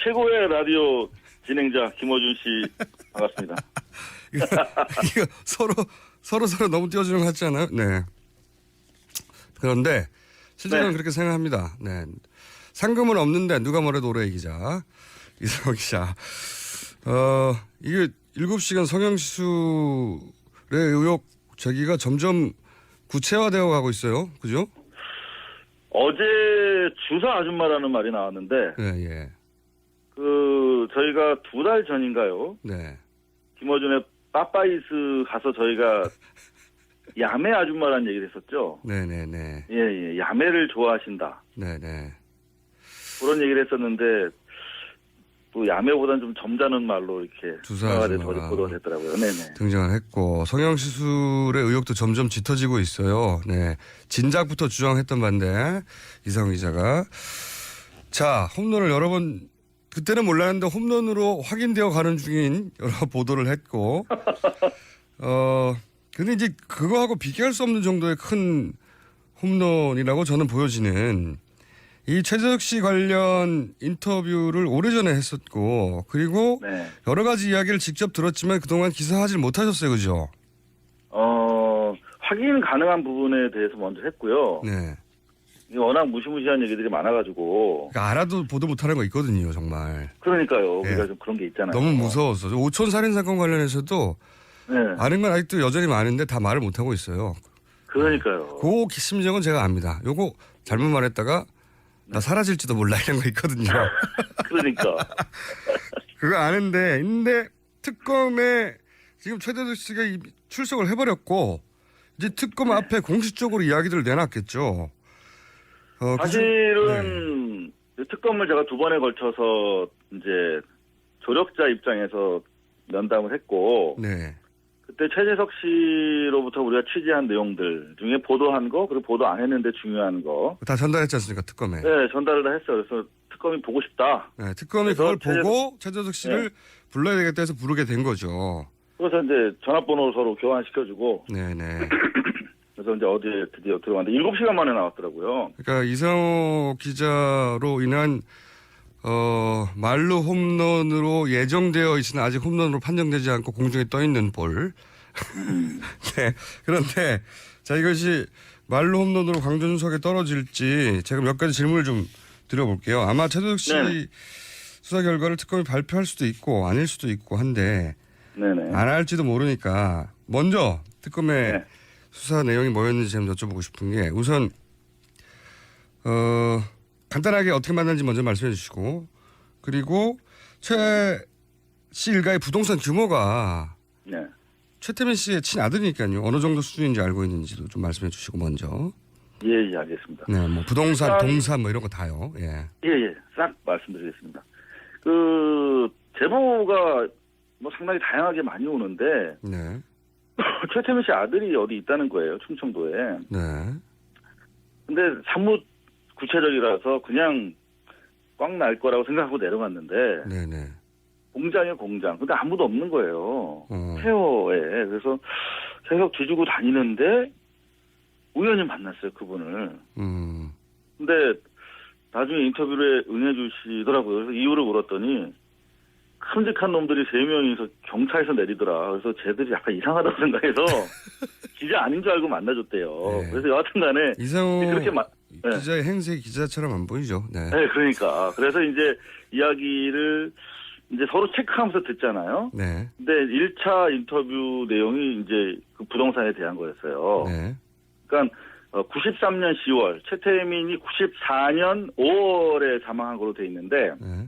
최고의 라디오 진행자 김어준 씨 반갑습니다. 이거 서로 너무 띄워주는 것 같지 않아요? 네. 그런데 실제로는 네. 그렇게 생각합니다. 네. 상금은 없는데 누가 뭐래도 오래 기자 이상호 기자. 이게 7시간 성형수술의 의혹 제기가 점점 구체화되어 가고 있어요. 그죠? 어제 주사 아줌마라는 말이 나왔는데 예. 저희가 2달 전인가요? 네. 김어준의 빠빠이스 가서 저희가 야매 아줌마라는 얘기를 했었죠. 네네네. 예, 야매를 좋아하신다. 네네. 그런 얘기를 했었는데 또 야매보다는 좀 점잖은 말로 이렇게 주사 돼서 아줌마가 보도가 됐더라고요. 네네. 등장을 했고 성형시술의 의혹도 점점 짙어지고 있어요. 네. 진작부터 주장했던 반대 이상호 기자가 자 홈런을 여러 번 그때는 몰랐는데 홈런으로 확인되어 가는 중인 여러 보도를 했고 근데 이제 그거하고 비교할 수 없는 정도의 큰 홈런이라고 저는 보여지는 이 최재석 씨 관련 인터뷰를 오래전에 했었고 그리고 네. 여러 가지 이야기를 직접 들었지만 그동안 기사하지 못하셨어요. 그죠? 확인 가능한 부분에 대해서 먼저 했고요. 네. 이게 워낙 무시무시한 얘기들이 많아가지고. 그러니까 알아도 보도 못하는 거 있거든요. 정말. 그러니까요. 네. 우리가 좀 그런 게 있잖아요. 너무 무서웠어. 오촌 살인 사건 관련해서도 네. 아는 건 아직도 여전히 많은데 다 말을 못하고 있어요. 그러니까요. 그 심정은 제가 압니다. 요거 잘못 말했다가 나 사라질지도 몰라 이런 거 있거든요. 그러니까. 그거 아는데 근데 특검에 지금 최대석 씨가 출석을 해버렸고 이제 특검 앞에 공식적으로 이야기들을 내놨겠죠. 사실은 특검을 제가 2번에 걸쳐서 이제 조력자 입장에서 면담을 했고 네. 그때 최재석 씨로부터 우리가 취재한 내용들 중에 보도한 거 그리고 보도 안 했는데 중요한 거 다 전달했지 않습니까 특검에. 네, 전달을 다 했어요. 그래서 특검이 보고 싶다. 네, 특검이 그걸 보고 최재석 씨를 불러야 되겠다 해서 부르게 된 거죠. 그래서 이제 전화번호 서로 교환시켜주고 네네. 그래서 이제 어제 드디어 들어갔는데 7시간 만에 나왔더라고요. 그러니까 이상호 기자로 인한 말로 홈런으로 예정되어 있으나 아직 홈런으로 판정되지 않고 공중에 떠 있는 볼. 네. 그런데 자 이것이 말로 홈런으로 강준석에 떨어질지 제가 몇 가지 질문을 좀 드려볼게요. 아마 최재석 씨 네네. 수사 결과를 특검이 발표할 수도 있고 아닐 수도 있고 한데 네네. 안 할지도 모르니까 먼저 특검의 네. 수사 내용이 뭐였는지 좀 여쭤보고 싶은 게 우선 간단하게 어떻게 만났는지 먼저 말씀해 주시고 그리고 최 씨 일가의 부동산 규모가 네. 최태민 씨의 친아들이니까요. 어느 정도 수준인지 알고 있는지도 좀 말씀해 주시고 먼저. 예, 알겠습니다. 네, 뭐 부동산, 동산 뭐 이런 거 다요. 예. 예. 싹 말씀드리겠습니다. 제보가 뭐 상당히 다양하게 많이 오는데 네. 최태민 씨 아들이 어디 있다는 거예요. 충청도에. 네. 근데 사뭇 구체적이라서 그냥 꽉 날 거라고 생각하고 내려갔는데 네네. 공장이에요, 공장. 근데 아무도 없는 거예요. 어. 폐허에. 그래서 계속 뒤지고 다니는데 우연히 만났어요, 그분을. 근데 나중에 인터뷰에 응해주시더라고요. 그래서 이유를 물었더니 큼직한 놈들이 3명이서 경차에서 내리더라. 그래서 쟤들이 약간 이상하다고 생각해서 기자 아닌 줄 알고 만나줬대요. 네. 그래서 여하튼 간에 이상호 그렇게 기자의 행세 기자처럼 안 보이죠. 네. 네, 그러니까. 그래서 이제 이야기를 이제 서로 체크하면서 듣잖아요. 네. 근데 1차 인터뷰 내용이 이제 그 부동산에 대한 거였어요. 네. 그러니까 93년 10월, 최태민이 94년 5월에 사망한 걸로 돼 있는데 네.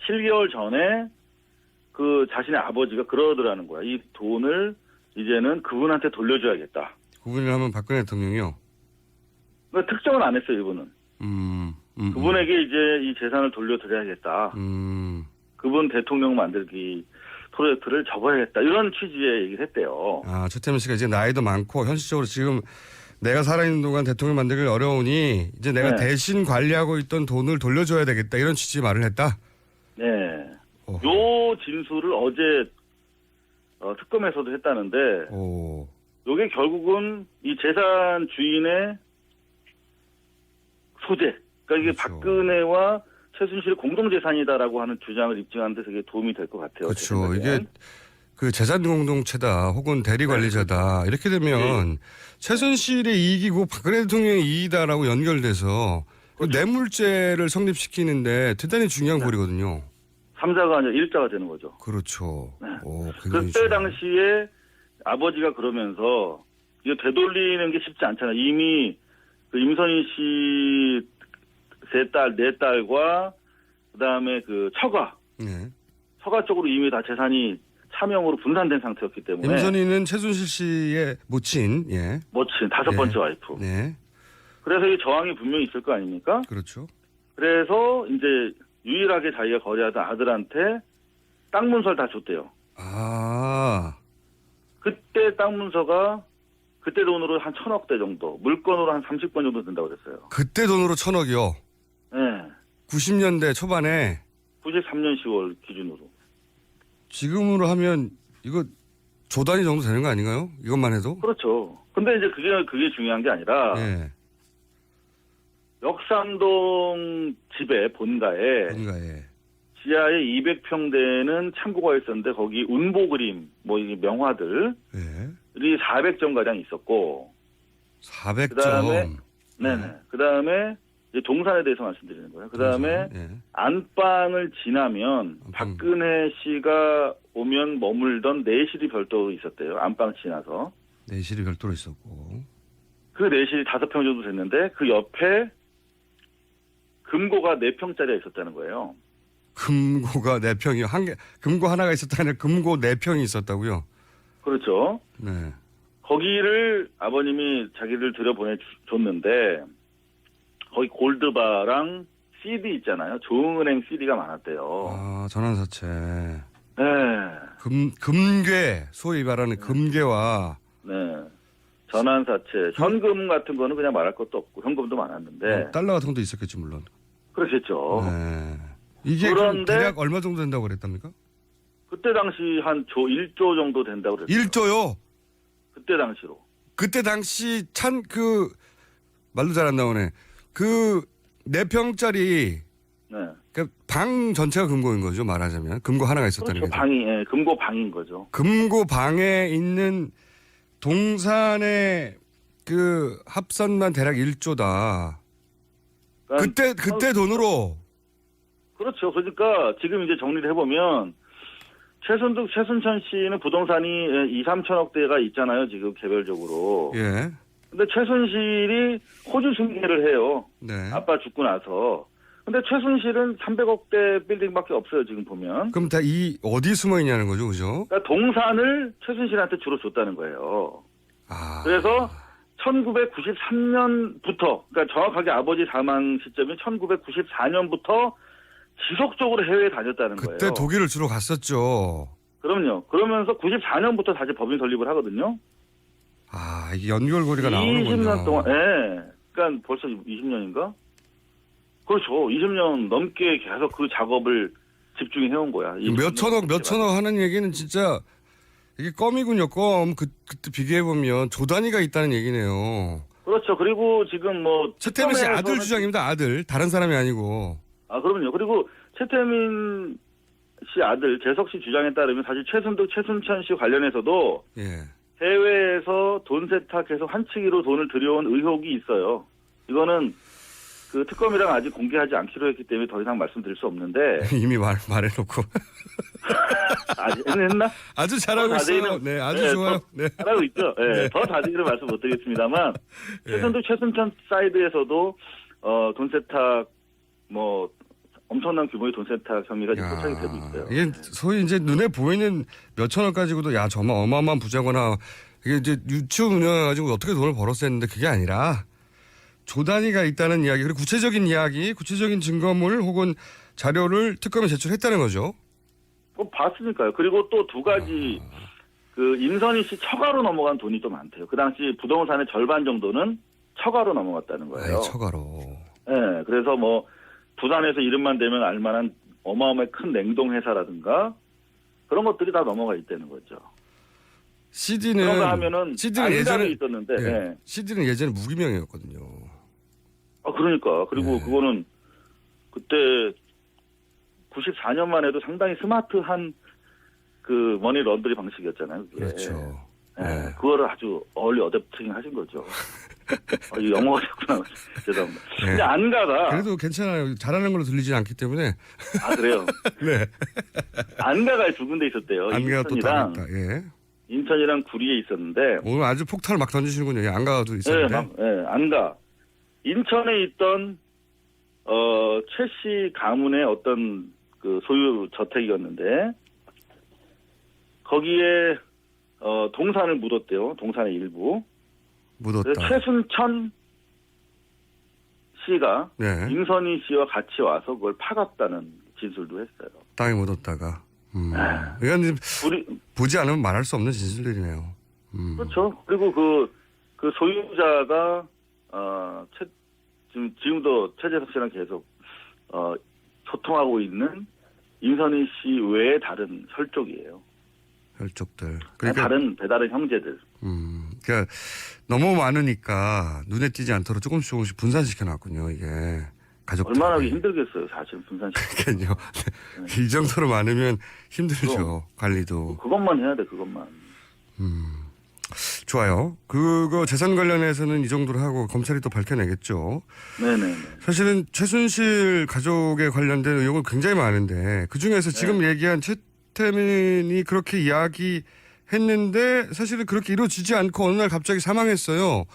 7개월 전에 그 자신의 아버지가 그러더라는 거야. 이 돈을 이제는 그분한테 돌려줘야겠다. 그분이라면 박근혜 대통령이요. 그러니까 특정은 안 했어요, 이분은. 그분에게 이제 이 재산을 돌려드려야겠다. 그분 대통령 만들기 프로젝트를 접어야겠다. 이런 취지의 얘기를 했대요. 아, 최태민 씨가 이제 나이도 많고 현실적으로 지금 내가 살아있는 동안 대통령 만들기 어려우니 이제 내가 네. 대신 관리하고 있던 돈을 돌려줘야 되겠다. 이런 취지의 말을 했다. 네. 어허. 요 진술을 어제 특검에서도 했다는데 오. 요게 결국은 이 재산 주인의 소재. 그러니까 이게 그렇죠. 박근혜와 최순실의 공동재산이다라고 하는 주장을 입증하는 데 되게 도움이 될 것 같아요. 그렇죠. 이게 그 재산 공동체다 혹은 대리 관리자다 이렇게 되면 최순실의 이익이고 박근혜 대통령의 이익이다라고 연결돼서 그 뇌물죄를 성립시키는데 대단히 중요한 고리거든요. 3자가 아니라 1자가 되는 거죠. 그렇죠. 네. 오, 그때 당시에 아버지가 그러면서 이거 되돌리는 게 쉽지 않잖아요. 이미 그 임선희 씨 세 딸, 네 딸과 그다음에 그 처가 쪽으로 이미 다 재산이 차명으로 분산된 상태였기 때문에 임선희는 최순실 씨의 모친, 모친 다섯 번째 와이프. 네. 그래서 이 저항이 분명히 있을 거 아닙니까? 그렇죠. 그래서 이제 유일하게 자기가 거래하던 아들한테 땅 문서를 다 줬대요. 아. 그때 땅 문서가 그때 돈으로 한 1,000억대 정도, 물건으로 한 30건 정도 된다고 그랬어요. 그때 돈으로 1,000억이요? 네. 90년대 초반에? 93년 10월 기준으로. 지금으로 하면 이거 조 단위 정도 되는 거 아닌가요? 이것만 해도? 그렇죠. 근데 이제 그게 중요한 게 아니라 역삼동 집에 본가에 지하에 200평 되는 창고가 있었는데 거기 운보 그림, 뭐 이 명화들이 400점 가량 있었고 400점. 그다음에 이제 동산에 대해서 말씀드리는 거예요. 그다음에 안방을 지나면 박근혜 씨가 오면 머물던 내실이 별도로 있었대요. 안방 지나서. 내실이 별도로 있었고. 그 내실이 5평 정도 됐는데 그 옆에 금고가 4평짜리가 있었다는 거예요. 금고가 4평이요? 금고 하나가 있었다는 금고 4평이 있었다고요? 그렇죠. 네. 거기를 아버님이 자기를 들여보내줬는데 거기 골드바랑 CD 있잖아요. 조흥은행 CD가 많았대요. 아, 전환사채. 네. 금괴, 소위 말하는 금괴와. 네. 전환사채. 현금 같은 거는 그냥 말할 것도 없고 현금도 많았는데. 달러 같은 것도 있었겠지, 물론. 그렇겠죠. 네. 이게 그런데 대략 얼마 정도 된다고 그랬답니까? 그때 당시 한 1조 정도 된다고 그랬어요. 1조요? 그때 당시로. 그때 당시 말도 잘 안 나오네. 그 4평짜리 방 전체가 금고인 거죠, 말하자면. 금고 하나가 있었다는 그렇죠. 거죠. 금고 방인 거죠. 금고 방에 있는 동산의 그 합산만 대략 1조다. 그러니까 그때 돈으로. 그렇죠. 그러니까 지금 이제 정리를 해보면 최순천 씨는 부동산이 2, 3천억대가 있잖아요. 지금 개별적으로. 예. 근데 최순실이 호주 승계를 해요. 네. 아빠 죽고 나서. 근데 최순실은 300억대 빌딩밖에 없어요. 지금 보면. 그럼 다 어디 숨어 있냐는 거죠, 그죠? 그러니까 동산을 최순실한테 주로 줬다는 거예요. 그래서 1993년부터, 그러니까 정확하게 아버지 사망 시점이 1994년부터 지속적으로 해외에 다녔다는 거예요. 그때 독일을 주로 갔었죠. 그럼요. 그러면서 94년부터 다시 법인 설립을 하거든요. 이게 연결고리가 나오는군요. 20년 동안, 그러니까 벌써 20년인가? 그렇죠. 20년 넘게 계속 그 작업을 집중해온 거야. 몇 천억 하는 얘기는 진짜 이게 껌이군요, 껌. 그때 비교해보면 조 단위가 있다는 얘기네요. 그렇죠. 그리고 지금 최태민 씨 아들 주장입니다, 아들. 다른 사람이 아니고. 그럼요. 그리고 최태민 씨 아들 재석 씨 주장에 따르면 사실 최순천 씨 관련해서도 해외에서 돈 세탁해서 환치기로 돈을 들여온 의혹이 있어요. 이거는 그 특검이랑 아직 공개하지 않기로 했기 때문에 더 이상 말씀드릴 수 없는데. 이미 말해놓고. 아직 했나? 아주 잘하고 있어요. 네, 아주 좋아요. 잘하고 있죠. 더 자세히는 말씀 못 드리겠습니다만. 최순천 사이드에서도 돈 세탁 엄청난 규모의 돈 세탁 혐의가 지금 포착이 되고 있어요. 이게 소위 이제 눈에 보이는 몇천억 가지고도 정말 어마어마한 부자거나 이게 이제 유치원 운영해가지고 어떻게 돈을 벌었어 했는데 그게 아니라 조 단위가 있다는 이야기, 그리고 구체적인 이야기, 구체적인 증거물 혹은 자료를 특검에 제출했다는 거죠. 봤으니까요. 그리고 또 두 가지, 그 임선희 씨 처가로 넘어간 돈이 또 많대요. 그 당시 부동산의 절반 정도는 처가로 넘어갔다는 거예요. 처가로. 네, 그래서 부산에서 이름만 대면 알만한 어마어마하게 큰 냉동 회사라든가 그런 것들이 다 넘어가 있다는 거죠. CD는 예전에 있었는데, CD는 예전에 무기명이었거든요. 그러니까. 그리고 그거는 그때 94년만 해도 상당히 스마트한 그 머니 런더리 방식이었잖아요. 그게. 그렇죠. 네. 네. 그거를 아주 얼리 어댑팅 하신 거죠. 이 영어가 됐구나. 죄송합니다. 네. 근데 안가가. 그래도 괜찮아요. 잘하는 걸로 들리지 않기 때문에. 아, 그래요? 네. 안가가 두 군데 있었대요. 안가가 또 인천이랑, 다르다. 예. 인천이랑 구리에 있었는데. 오늘 아주 폭탄을 막 던지시는군요. 예, 안가도 있었는데. 네, 안가. 인천에 있던, 최 씨 가문의 어떤 그 소유 저택이었는데, 거기에, 동산을 묻었대요. 동산의 일부. 묻었다. 그래서 최순천 씨가 네. 임선희 씨와 같이 와서 그걸 파갔다는 진술도 했어요. 땅에 묻었다가. 이건 우리 보지 않으면 말할 수 없는 진술들이네요. 그렇죠. 그리고 그 소유자가 지금도 최재석 씨랑 계속 소통하고 있는 임선희 씨 외에 다른 혈족이에요. 혈족들. 그러니까 다른 배다른 형제들. 그러니까 너무 많으니까 눈에 띄지 않도록 조금씩 분산시켜 놨군요. 이게 가족. 얼마나 하기 힘들겠어요. 사실 분산시키기. 그러니까요. 이 정도로 많으면 힘들죠. 그럼. 관리도. 그것만 해야 돼. 그것만. 좋아요. 그거 재산 관련해서는 이 정도로 하고 검찰이 또 밝혀내겠죠. 네네네. 사실은 최순실 가족에 관련된 의혹은 굉장히 많은데 그중에서 지금 얘기한 최태민이 그렇게 이야기했는데 사실은 그렇게 이루어지지 않고 어느 날 갑자기 사망했어요. 여기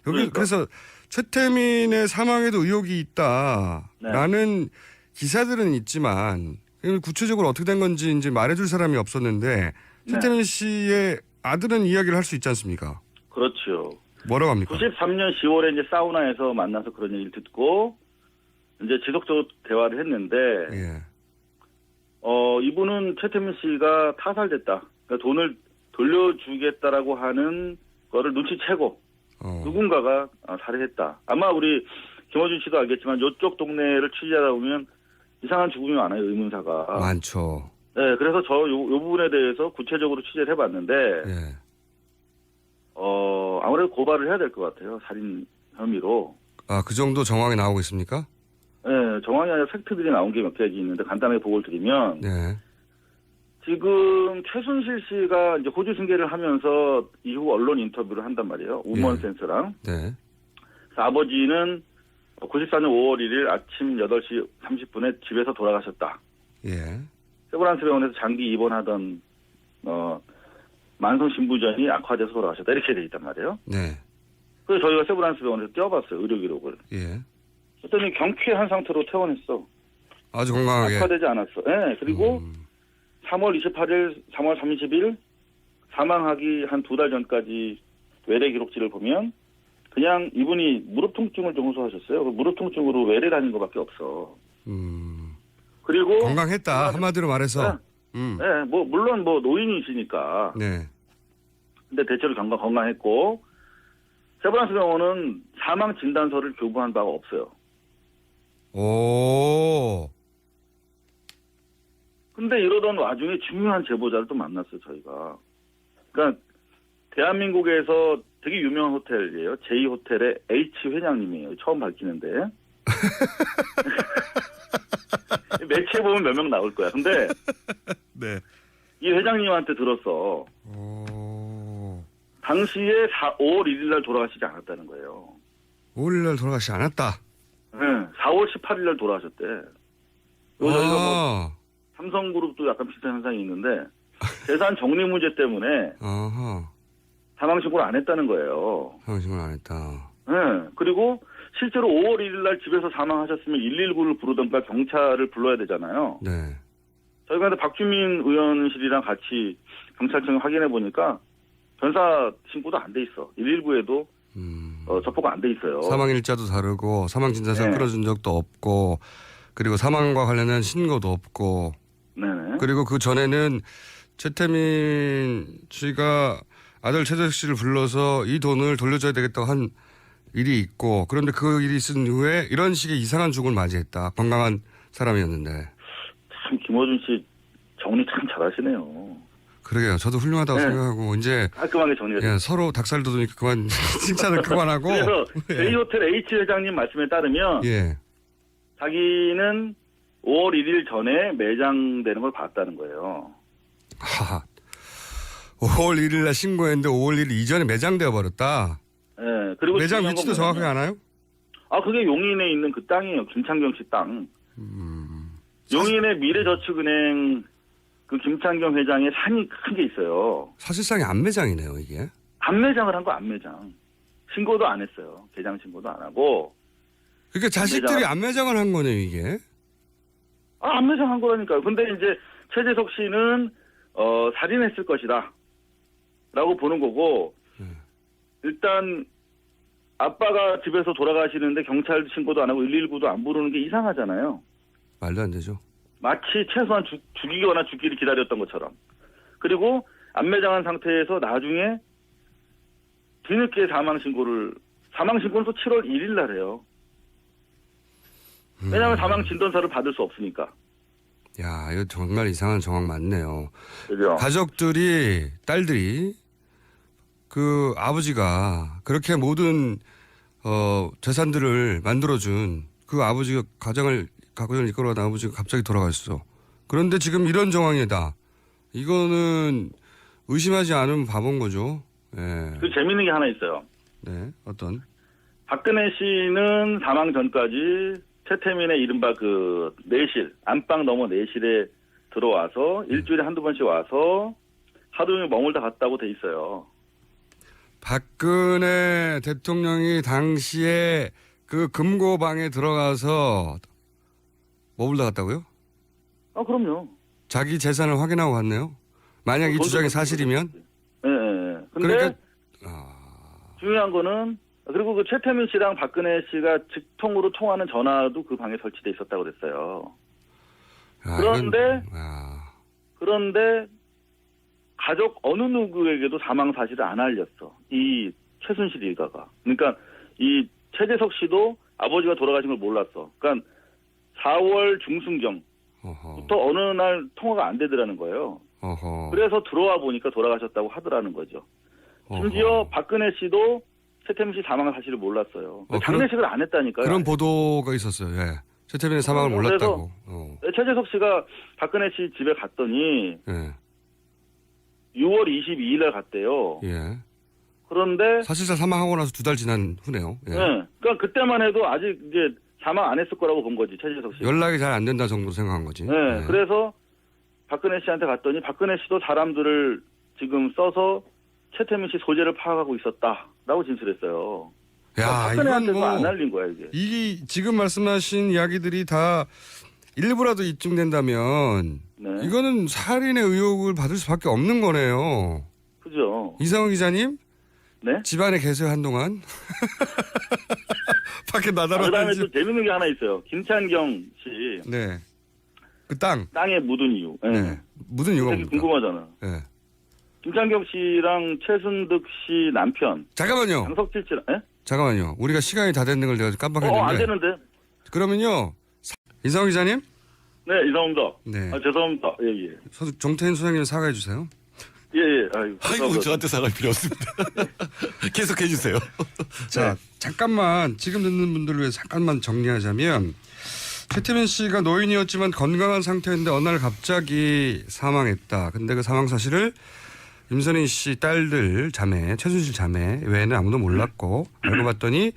그러니까. 그래서 최태민의 사망에도 의혹이 있다라는 기사들은 있지만 구체적으로 어떻게 된 건지 이제 말해줄 사람이 없었는데 최태민 씨의 아들은 이야기를 할 수 있지 않습니까? 그렇죠. 뭐라고 합니까? 93년 10월에 이제 사우나에서 만나서 그런 얘기를 듣고 이제 지속적으로 대화를 했는데 예. 이분은 최태민 씨가 타살됐다. 그러니까 돈을 돌려주겠다라고 하는 거를 눈치채고 누군가가 살해했다. 아마 우리 김어준 씨도 알겠지만 이쪽 동네를 취재하다 보면 이상한 죽음이 많아요. 의문사가. 많죠. 네, 그래서 요 부분에 대해서 구체적으로 취재를 해봤는데 예. 아무래도 고발을 해야 될 것 같아요. 살인 혐의로. 아, 그 정도 정황이 나오고 있습니까? 네, 정황이 아니라 팩트들이 나온 게 몇 가지 있는데 간단하게 보고를 드리면 네. 지금 최순실 씨가 이제 호주 승계를 하면서 이후 언론 인터뷰를 한단 말이에요. 우먼 센스랑. 네. 그래서 아버지는 94년 5월 1일 아침 8시 30분에 집에서 돌아가셨다. 예. 세브란스 병원에서 장기 입원하던 만성 신부전이 악화돼서 돌아가셨다. 이렇게 돼 있단 말이에요. 네. 그래서 저희가 세브란스 병원에서 떼어봤어요. 의료 기록을. 예. 그랬더니 경쾌한 상태로 퇴원했어. 아주 건강하게. 악화되지 않았어. 네, 그리고 3월 28일, 3월 30일 사망하기 한 2달 전까지 외래 기록지를 보면 그냥 이분이 무릎 통증을 좀 호소하셨어요. 무릎 통증으로 외래 다닌 것밖에 없어. 그리고 건강했다. 한마디로 말해서. 네, 뭐 물론 뭐 노인이시니까. 네. 근데 대체로 건강했고 세브란스 병원은 사망 진단서를 교부한 바가 없어요. 오. 근데 이러던 와중에 중요한 제보자를 또 만났어요, 저희가. 그러니까 대한민국에서 되게 유명한 호텔이에요. J호텔의 H 회장님이에요. 처음 밝히는데. 매체 보면 몇 명 나올 거야. 근데 네. 이 회장님한테 들었어. 오. 당시에 5월 1일 날 돌아가시지 않았다는 거예요. 5일 날 돌아가시지 않았다. 네, 4월 18일 날 돌아가셨대. 저희가 뭐 삼성그룹도 약간 비슷한 현상이 있는데 재산 정리 문제 때문에 아하. 사망 신고를 안 했다는 거예요. 사망 신고를 안 했다. 네, 그리고 실제로 5월 1일 날 집에서 사망하셨으면 119를 부르던가 경찰을 불러야 되잖아요. 네. 저희가 근데 박주민 의원실이랑 같이 경찰청에 확인해 보니까 변사 신고도 안 돼 있어. 119에도 접보가 안 돼 있어요. 사망 일자도 다르고 사망 진단서 네. 끌어준 적도 없고 그리고 사망과 관련한 신고도 없고 네네. 그리고 그 전에는 최태민 씨가 아들 최재석 씨를 불러서 이 돈을 돌려줘야 되겠다고 한 일이 있고 그런데 그 일이 있은 후에 이런 식의 이상한 죽음을 맞이했다. 건강한 사람이었는데. 참 김어준 씨 정리 참 잘하시네요. 그러게요. 저도 훌륭하다고 네. 생각하고 이제 깔끔하게 정리가 돼요. 서로 닭살 돋으니까 그만 칭찬을 그만하고. 그래서 예. J호텔 H 회장님 말씀에 따르면 예. 자기는 5월 1일 전에 매장되는 걸 봤다는 거예요. 하하. 5월 1일 날 신고했는데 5월 1일 이전에 매장되어 버렸다. 예. 그리고 매장 중요한 위치도 건 정확하게 뭐냐면, 아나요? 그게 용인에 있는 그 땅이에요. 김창경 씨 땅. 용인의 미래저축은행 그 김창경 회장의 산이 큰 게 있어요. 사실상의 안매장이네요, 이게. 안매장을 한 거 안매장. 신고도 안 했어요. 개장 신고도 안 하고. 그러니까 자식들이 안매장을 한 거네요, 이게. 안매장 한 거라니까요. 근데 이제 최재석 씨는 살인했을 것이다. 라고 보는 거고, 일단 아빠가 집에서 돌아가시는데 경찰 신고도 안 하고 119도 안 부르는 게 이상하잖아요. 말도 안 되죠. 마치 최소한 죽이거나 죽기를 기다렸던 것처럼. 그리고 안매장한 상태에서 나중에 뒤늦게 사망 신고는 또 7월 1일 날 해요. 왜냐하면 사망 진단서를 받을 수 없으니까. 야, 이거 정말 이상한 정황 맞네요. 그죠? 가족들이, 딸들이 그 아버지가 그렇게 모든 재산들을 만들어준 그 아버지가 가정을 이끌어가던 아버지가 갑자기 돌아갔어. 그런데 지금 이런 정황이다. 이거는 의심하지 않으면 바본 거죠. 예. 그 재밌는 게 하나 있어요. 네, 어떤? 박근혜 씨는 사망 전까지 최태민의 이른바 그 내실, 안방 넘어 내실에 들어와서 일주일에 한두 번씩 와서 하루 종일 머물다 갔다고 돼 있어요. 박근혜 대통령이 당시에 그 금고방에 들어가서 머물다 갔다고요? 그럼요. 자기 재산을 확인하고 갔네요. 만약 이 주장이 사실이면? 예, 예. 근데 그러니까 중요한 거는 그리고 그 최태민 씨랑 박근혜 씨가 직통으로 통하는 전화도 그 방에 설치돼 있었다고 그랬어요. 그런데 가족 어느 누구에게도 사망 사실을 안 알렸어. 이 최순실 일가가. 그러니까 이 최재석 씨도 아버지가 돌아가신 걸 몰랐어. 그러니까 4월 중순경부터 어느 날 통화가 안 되더라는 거예요. 그래서 들어와 보니까 돌아가셨다고 하더라는 거죠. 심지어 박근혜 씨도 최태민 씨 사망 사실을 몰랐어요. 장례식을 안 했다니까요. 그런 보도가 있었어요. 예. 최태민의 사망을 몰랐다고. 최재석 씨가 박근혜 씨 집에 갔더니 예. 6월 22일 날 갔대요. 예. 그런데 사실상 사망하고 나서 2달 지난 후네요. 예. 네. 그러니까 그때만 해도 아직 이제 사망 안 했을 거라고 본 거지, 최재석 씨. 연락이 잘 안 된다 정도 생각한 거지. 네. 예. 그래서 박근혜 씨한테 갔더니 박근혜 씨도 사람들을 지금 써서 최태민 씨 소재를 파악하고 있었다라고 진술했어요. 야, 박근혜한테도 이건 안 알린 거야, 이게. 이 지금 말씀하신 이야기들이 다 일부라도 입증된다면 네. 이거는 살인의 의혹을 받을 수밖에 없는 거네요. 그죠. 이상훈 기자님? 네? 집안에 계세요 한동안? 밖에 그다음에 나다라는지. 또 재밌는 게 하나 있어요. 김찬경 씨 네. 그 땅. 땅에 묻은 이유. 네. 네. 묻은 이유가 되게 뭡니까? 궁금하잖아. 네. 김찬경 씨랑 최순득 씨 남편 잠깐만요. 장석칠 씨랑 잠깐만요. 우리가 시간이 다 됐는 걸 내가 깜빡했는데. 안 되는데. 그러면요. 이상훈 기자님? 네, 이상합니다. 네. 죄송합니다. 예, 예. 정태인 소장님 사과해 주세요. 예, 예. 아이고, 저한테 사과할 필요 없습니다. 계속해 주세요. 자, 잠깐만 지금 듣는 분들을 위해서 잠깐만 정리하자면 최태민 씨가 노인이었지만 건강한 상태인데 어느 날 갑자기 사망했다. 근데 그 사망 사실을 임선희 씨 딸들 자매, 최순실 자매 외에는 아무도 몰랐고 알고 봤더니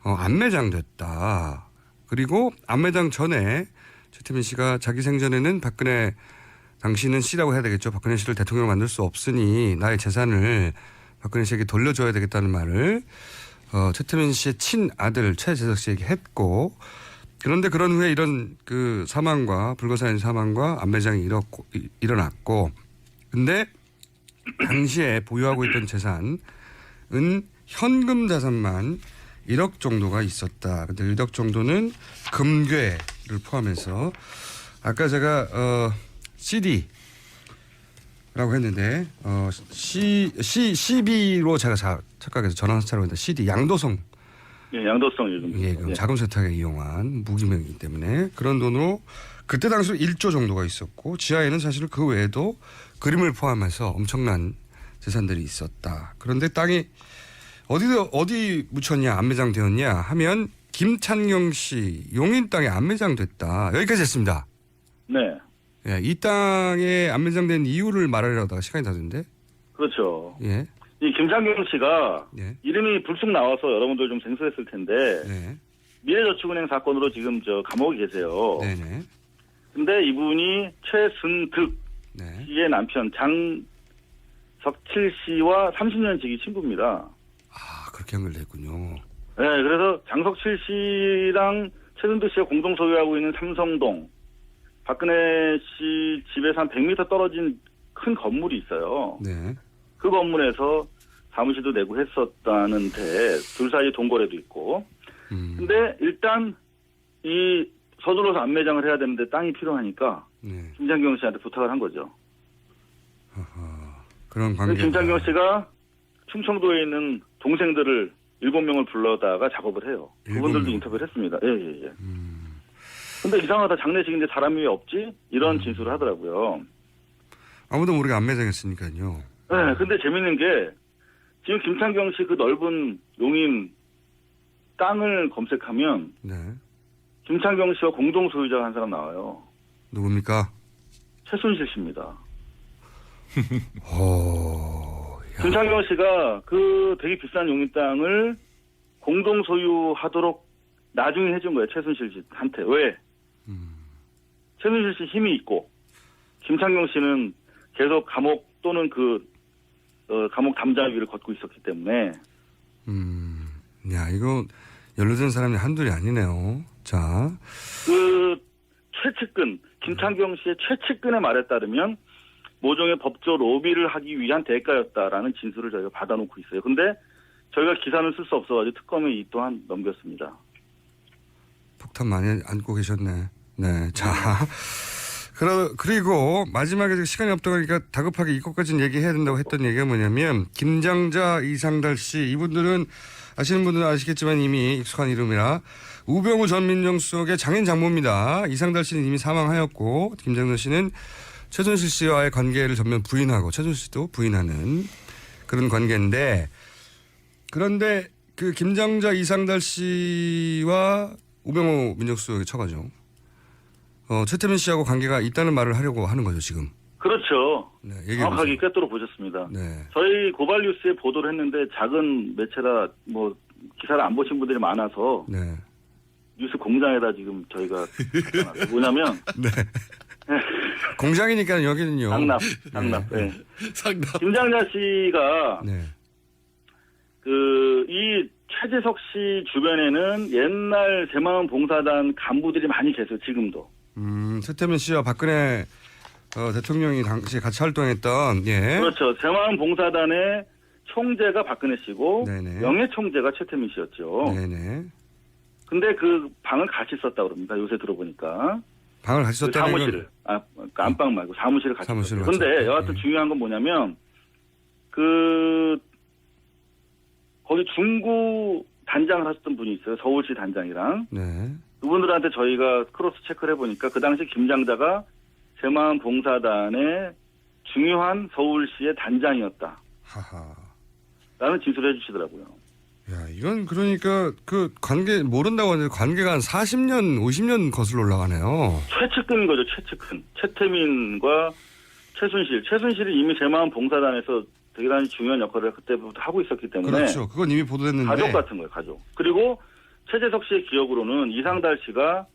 안매장 됐다. 그리고 안매장 전에 최태민 씨가 자기 생전에는 박근혜 당신은 씨라고 해야 되겠죠. 박근혜 씨를 대통령으로 만들 수 없으니 나의 재산을 박근혜 씨에게 돌려줘야 되겠다는 말을 최태민 씨의 친아들 최재석 씨에게 했고 그런데 그런 후에 이런 그 사망과 불거사인 사망과 안매장이 일어났고 근데 당시에 보유하고 있던 재산은 현금 자산만 1억 정도가 있었다. 근데 1억 정도는 금괴를 포함해서 아까 제가 CD라고 했는데 CB로 제가 착각해서 전화사차로 했는데 CD 양도성 예, 양도성 요즘. 예, 자금 세탁에 이용한 무기명이기 때문에 그런 돈으로 그때 당시로 1조 정도가 있었고 지하에는 사실 그 외에도 그림을 포함해서 엄청난 재산들이 있었다. 그런데 땅이 어디 묻혔냐 안매장 되었냐 하면 김찬경 씨 용인 땅에 안매장됐다. 여기까지 했습니다. 네. 예, 이 땅에 안매장된 이유를 말하려다가 시간이 다 됐는데. 그렇죠. 예. 이 김창경 씨가 예. 이름이 불쑥 나와서 여러분들 좀 생소했을 텐데 네. 미래저축은행 사건으로 지금 감옥에 계세요. 네네. 근데 이분이 최순득 네. 씨의 남편 장석칠 씨와 30년 지기 친구입니다. 아, 그렇게 연결됐군요. 네, 그래서 장석칠 씨랑 최순득 씨가 공동 소유하고 있는 삼성동 박근혜 씨 집에서 한 100m 떨어진 큰 건물이 있어요. 네. 그 건물에서 사무실도 내고 했었다는데 둘 사이에 동거래도 있고. 근데 일단 이 서둘러서 안매장을 해야 되는데 땅이 필요하니까 네. 김창경 씨한테 부탁을 한 거죠. 그런 관계. 김창경 씨가 충청도에 있는 동생들을 7명을 불러다가 작업을 해요. 그분들도 7명. 인터뷰를 했습니다. 예. 근데 이상하다. 장례식인데 사람이 왜 없지? 이런 진술을 하더라고요. 아무도 모르게 안매장했으니까요. 네, 근데 재밌는 게 지금 김창경 씨 그 넓은 용인 땅을 검색하면 네. 김창경 씨와 공동 소유자가 한 사람 나와요. 누굽니까? 최순실 씨입니다. 야. 김창경 씨가 그 되게 비싼 용인 땅을 공동 소유하도록 나중에 해준 거예요. 최순실 씨한테. 왜? 최순실 씨 힘이 있고 김창경 씨는 계속 감옥 또는 감옥 담장 위를 걷고 있었기 때문에. 야, 이거 연루된 사람이 한둘이 아니네요. 자. 그 최측근, 김창경 씨의 최측근의 말에 따르면 모종의 법조 로비를 하기 위한 대가였다라는 진술을 저희가 받아놓고 있어요. 근데 저희가 기사는 쓸 수 없어가지고 특검에 이 또한 넘겼습니다. 폭탄 많이 안고 계셨네. 네. 자. 그리고 마지막에 시간이 없다 보니까 다급하게 이것까지는 얘기해야 된다고 했던 얘기가 뭐냐면 김장자, 이상달 씨 이분들은 아시는 분들은 아시겠지만 이미 익숙한 이름이라 우병우 전 민정수석의 장인 장모입니다. 이상달 씨는 이미 사망하였고 김장자 씨는 최순실 씨와의 관계를 전면 부인하고 최순실 씨도 부인하는 그런 관계인데 그런데 그 김장자, 이상달 씨와 우병우 민정수석의 처가죠. 최태민 씨하고 관계가 있다는 말을 하려고 하는 거죠, 지금. 그렇죠. 네, 정확하게 꿰뚫어 보셨습니다. 네. 저희 고발뉴스에 보도를 했는데 작은 매체라 기사를 안 보신 분들이 많아서 네. 뉴스 공장에다 지금 저희가 뭐냐면 네. 공장이니까 여기는요. 상납. 네. 네. 상납. 김장자 씨가 네. 이 최재석 씨 주변에는 옛날 새마을 봉사단 간부들이 많이 계세요. 지금도. 최태민 씨와 박근혜 대통령이 당시 같이 활동했던 예. 그렇죠. 새마을 봉사단의 총재가 박근혜 씨고 네네. 명예 총재가 최태민 씨였죠. 네네. 근데 그 방을 같이 썼다고 그럽니다. 요새 들어보니까. 방을 같이 그 썼다는 사무실을. 그러니까 안방 말고 사무실을 같이 사무실을 썼어요. 근데 같이 여하튼 예. 중요한 건 뭐냐면 거기 중구 단장을 하셨던 분이 있어요. 서울시 단장이랑. 네. 그분들한테 저희가 크로스 체크를 해보니까 그 당시 김장자가 새마을 봉사단의 중요한 서울시의 단장이었다. 하하. 라는 진술을 해주시더라고요. 야, 이건 그러니까 그 관계 모른다고 하는데 관계가 한 40년, 50년 거슬러 올라가네요. 최측근인 거죠. 최측근. 최태민과 최순실. 최순실이 이미 새마을 봉사단에서 대단히 중요한 역할을 그때부터 하고 있었기 때문에. 그렇죠. 그건 이미 보도됐는데. 가족 같은 거예요. 가족. 그리고 최재석 씨의 기억으로는 이상달 씨가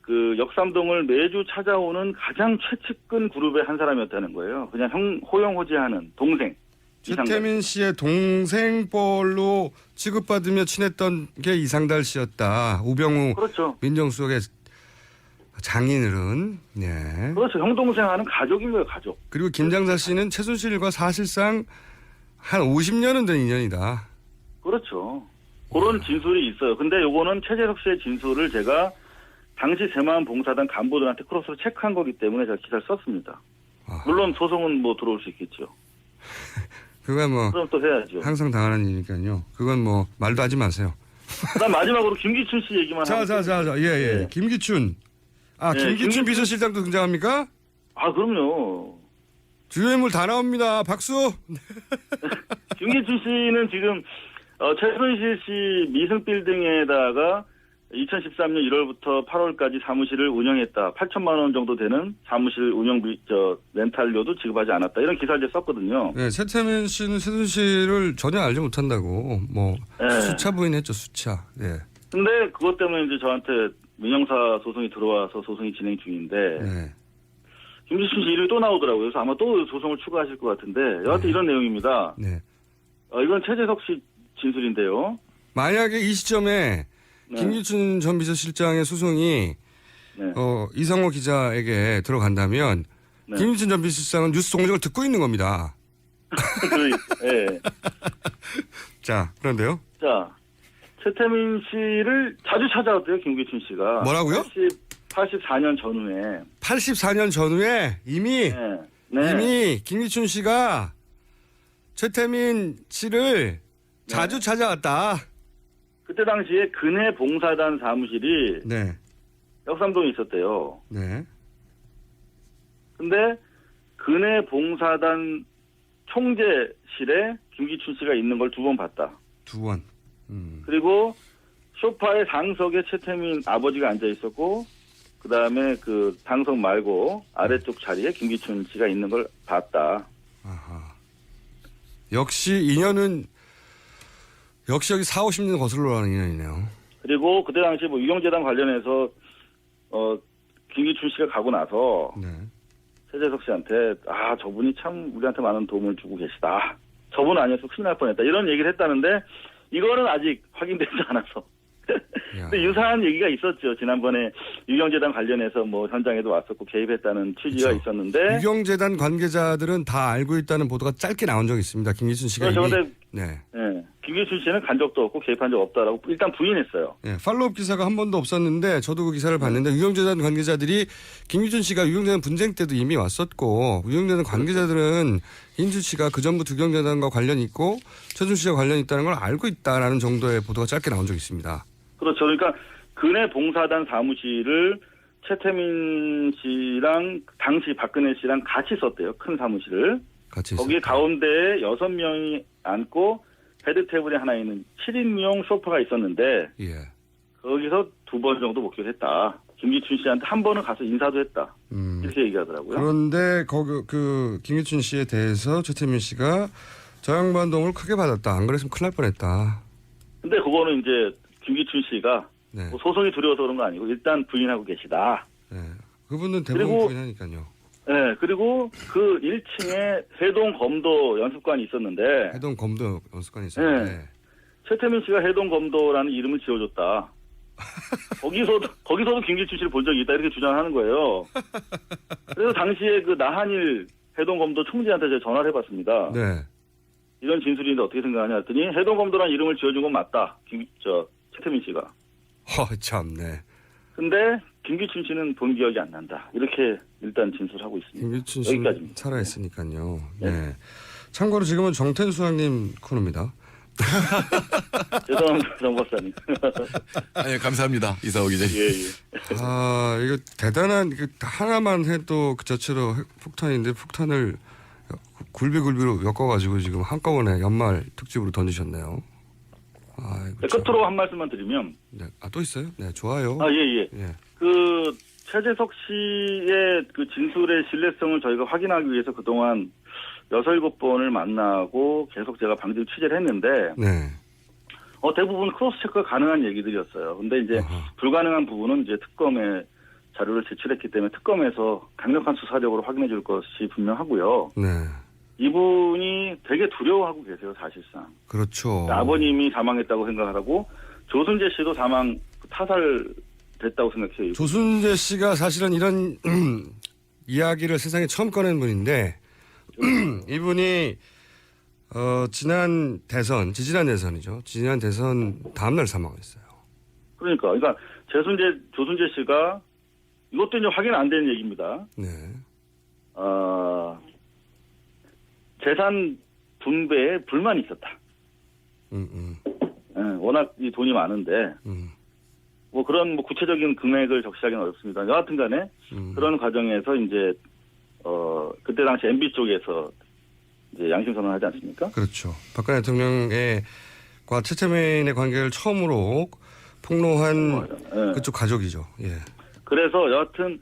그 역삼동을 매주 찾아오는 가장 최측근 그룹의 한 사람이었다는 거예요. 그냥 호영호재하는 동생. 최태민 씨의 동생뻘로 취급받으며 친했던 게 이상달 씨였다. 우병우 그렇죠. 민정수석의 장인어른. 네. 그렇죠. 형 동생 하는 가족인 거예요. 가족. 그리고 김장자 씨는 최순실과 사실상 한 50년은 된 인연이다. 그렇죠. 그런 진술이 있어요. 근데 요거는 최재석 씨의 진술을 제가 당시 새마을 봉사단 간부들한테 크로스로 체크한 거기 때문에 제가 기사를 썼습니다. 아하. 물론 소송은 들어올 수 있겠죠. 그건 뭐 그럼 또 해야죠. 항상 당하는 일이니까요. 그건 뭐 말도 하지 마세요. 그다음 마지막으로 김기춘 씨 얘기만 하고. 자. 예. 네. 김기춘. 김기춘 비서실장도 등장합니까? 그럼요. 주요 인물 다 나옵니다. 박수. 김기춘 씨는 지금 최순실 씨 미승 빌딩에다가 2013년 1월부터 8월까지 사무실을 운영했다. 8천만 원 정도 되는 사무실 운영비 렌탈료도 지급하지 않았다. 이런 기사를 썼거든요. 네, 최태민 씨는 최순실 씨를 전혀 알지 못한다고 뭐 네. 수차 부인했죠, 수차. 네. 근데 그것 때문에 이제 저한테 민형사 소송이 들어와서 소송이 진행 중인데 네. 김기춘 씨 이름이 또 나오더라고요. 그래서 아마 또 소송을 추구하실 것 같은데 여하튼 이런 내용입니다. 네. 이건 최재석 씨 진술인데요. 만약에 이 시점에 네. 김기춘 전 비서실장의 소송이 네. 이성호 기자에게 들어간다면 네. 김기춘 전 비서실장은 뉴스 동정을 듣고 있는 겁니다. 네. 자, 그런데요. 자, 최태민 씨를 자주 찾아왔대요, 김기춘 씨가. 뭐라고요? 84년 전후에. 84년 전후에 이미 네. 네. 이미 김기춘 씨가 최태민 씨를 자주 찾아왔다. 그때 당시에 근해 봉사단 사무실이 네. 역삼동에 있었대요. 네. 근데 근해 봉사단 총재실에 김기춘 씨가 있는 걸 2번 봤다. 2번. 그리고 소파의 당석에 최태민 아버지가 앉아 있었고, 그 다음에 그 당석 말고 아래쪽 자리에 김기춘 씨가 있는 걸 봤다. 아하. 역시 인연은 역시 여기 4, 50년 거슬러 가는 인연이네요. 그리고 그때 당시 뭐 유경재단 관련해서 김기춘 씨가 가고 나서 네. 최재석 씨한테 저분이 참 우리한테 많은 도움을 주고 계시다. 저분 아니었으면 큰일 날 뻔했다. 이런 얘기를 했다는데 이거는 아직 확인되지 않아서. 근데 유사한 얘기가 있었죠. 지난번에 유경재단 관련해서 뭐 현장에도 왔었고 개입했다는 취지가 그렇죠. 있었는데. 유경재단 관계자들은 다 알고 있다는 보도가 짧게 나온 적이 있습니다. 김기춘 씨가 그런데 네. 김기춘 씨는 간 적도 없고 개입한 적 없다라고 일단 부인했어요. 네, 팔로업 기사가 한 번도 없었는데 저도 그 기사를 봤는데 유경재단 관계자들이 김기춘 씨가 유경재단 분쟁 때도 이미 왔었고 유경재단 관계자들은 김기춘 씨가 그 전부터 유경재단과 관련이 있고 최순실 씨와 관련이 있다는 걸 알고 있다라는 정도의 보도가 짧게 나온 적이 있습니다. 그렇죠. 그러니까 근해 봉사단 사무실을 최태민 씨랑 당시 박근혜 씨랑 같이 썼대요. 큰 사무실을. 같이 거기 가운데에 6명이 앉고 헤드 테이블이 하나 있는 7인용 소파가 있었는데 예. 거기서 2번 정도 목격했다. 김기춘 씨한테 한 번은 가서 인사도 했다. 이렇게 얘기하더라고요. 그런데 그 김기춘 씨에 대해서 최태민 씨가 저 양반 도움을 크게 받았다. 안 그랬으면 큰일 날 뻔했다. 근데 그거는 이제 김기춘 씨가 네. 뭐 소송이 두려워서 그런 거 아니고 일단 부인하고 계시다. 네. 그분은 대부분 그리고 부인하니까요. 네, 그리고 그 1층에 해동 검도 연습관이 있었는데 해동 검도 연습관이 있었는데 네. 최태민 씨가 해동 검도라는 이름을 지어줬다. 거기서도 김기춘 씨를 본 적이 있다 이렇게 주장하는 거예요. 그래서 당시에 그 나한일 해동 검도 총재한테 제가 전화를 해봤습니다. 네. 이런 진술인데 어떻게 생각하냐 했더니 해동 검도라는 이름을 지어준 건 맞다. 최태민 씨가. 참네. 근데 김기춘 씨는 본 기억이 안 난다. 이렇게 일단 진술하고 있습니다. 김기춘 씨는 여기까지입니다. 살아있으니까요. 네. 네. 참고로 지금은 정태수 수장님 코너입니다. 죄송합니다, 정 박사님. 아니, 감사합니다. 이사오 기자님. 예. 이거 대단한, 이거 하나만 해도 그 자체로 폭탄인데 폭탄을 굴비굴비로 엮어가지고 지금 한꺼번에 연말 특집으로 던지셨네요. 네, 끝으로 한 말씀만 드리면. 네. 또 있어요? 네, 좋아요. 예. 그 최재석 씨의 그 진술의 신뢰성을 저희가 확인하기 위해서 그동안 6, 7번을 만나고 계속 제가 방송 취재를 했는데 네. 대부분 크로스 체크가 가능한 얘기들이었어요. 근데 이제 불가능한 부분은 이제 특검에 자료를 제출했기 때문에 특검에서 강력한 수사력으로 확인해 줄 것이 분명하고요. 네. 이분이 되게 두려워하고 계세요, 사실상. 그렇죠. 아버님이 사망했다고 생각하고 조순재 씨도 타살됐다고 생각해요. 조순재 씨가 사실은 이런 이야기를 세상에 처음 꺼낸 분인데 이분이 지지난 대선 다음날 사망했어요. 그러니까 조순재 씨가 이것도 이제 확인 안 되는 얘기입니다. 네. 재산 분배에 불만이 있었다. 워낙 이 돈이 많은데 뭐 그런 뭐 구체적인 금액을 적시하기는 어렵습니다. 여하튼간에 그런 과정에서 이제 그때 당시 MB 쪽에서 이제 양심 선언하지 않습니까? 그렇죠. 박근혜 대통령과 최태민의 관계를 처음으로 폭로한 예. 그쪽 가족이죠. 예. 그래서 여하튼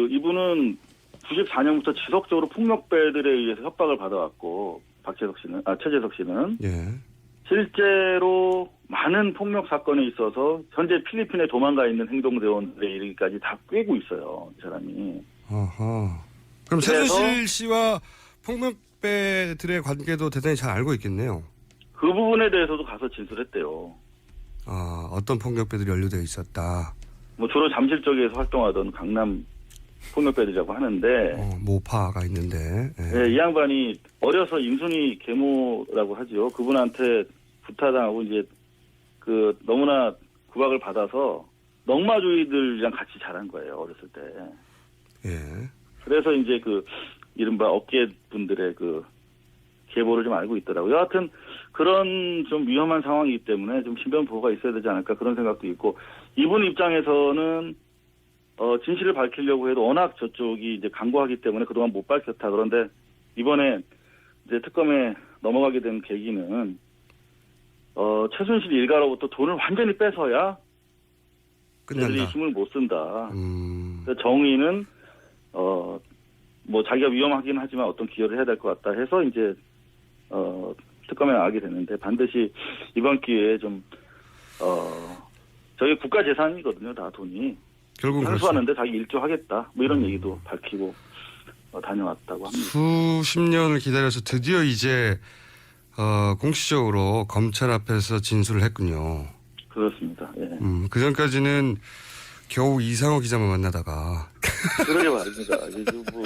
이분은 94년부터 지속적으로 폭력배들에 의해서 협박을 받아왔고 최재석 씨는 예. 실제로 많은 폭력 사건에 있어서 현재 필리핀에 도망가 있는 행동대원들에 이르기까지 다 꿰고 있어요. 이 사람이. 어허. 그럼 그래서- 최순실 씨와 폭력배들의 관계도 대단히 잘 알고 있겠네요. 그 부분에 대해서도 가서 진술했대요. 아, 어떤 폭력배들이 연루되어 있었다. 뭐 주로 잠실 쪽에서 활동하던 강남 폭력배들이라고 하는데 모파가 있는데. 예. 예, 이 양반이 어려서 임순희 계모라고 하죠. 그분한테 구타당하고 이제 너무나 구박을 받아서 넝마주의들이랑 같이 자란 거예요. 어렸을 때. 예. 그래서 이제 이른바 업계 분들의 계보를 좀 알고 있더라고요. 여하튼 그런 좀 위험한 상황이기 때문에 좀 신변 보호가 있어야 되지 않을까 그런 생각도 있고 이분 입장에서는 진실을 밝히려고 해도 워낙 저쪽이 이제 강고하기 때문에 그동안 못 밝혔다. 그런데 이번에 이제 특검에 넘어가게 된 계기는 최순실 일가로부터 돈을 완전히 뺏어야 끝난다. 애들이 힘을 못 쓴다. 음. 그래서 정의는 뭐 자기가 위험하긴 하지만 어떤 기여를 해야 될 것 같다 해서 이제 특검에 나가게 됐는데 반드시 이번 기회에 좀 저희 국가 재산이거든요. 다 돈이. 결국은 그렇죠. 상수하는데 자기 일조하겠다. 뭐 이런 얘기도 밝히고 다녀왔다고 합니다. 수십 년을 기다려서 드디어 이제 공식적으로 검찰 앞에서 진술을 했군요. 그렇습니다. 예. 그 전까지는 겨우 이상호 기자만 만나다가 그러게 말입니다. 이제 뭐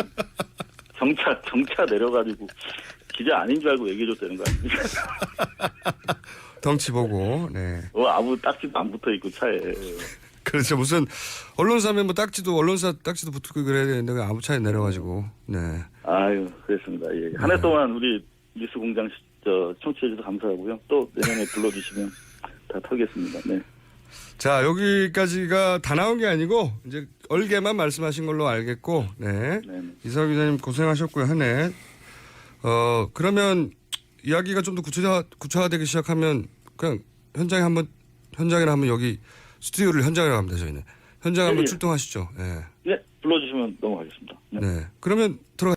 경차 내려가지고 기자 아닌 줄 알고 얘기해줬다는 거 아닙니까? 덩치 보고. 네. 아무 딱지도 안 붙어 있고 차에. 그렇죠. 무슨 언론사면 뭐 언론사 딱지도 붙고 그래야 되는데 왜 아무 차에 내려가지고. 네. 아유, 그랬습니다. 예. 한 해 동안 우리 뉴스 공장 청취해주셔서 감사하고요. 또 내년에 불러주시면 다 털겠습니다. 네. 자, 여기까지가 다 나온 게 아니고 이제 얼개만 말씀하신 걸로 알겠고. 네. 네네. 이상호 기자님 고생하셨고요. 한 해. 그러면 이야기가 좀 더 구체화되기 시작하면 그냥 현장에 한번 여기 스튜디오를 현장이라고 합니다. 저희는 현장 한번 예. 출동하시죠. 네. 네, 불러주시면 넘어가겠습니다. 네. 네. 그러면 들어가.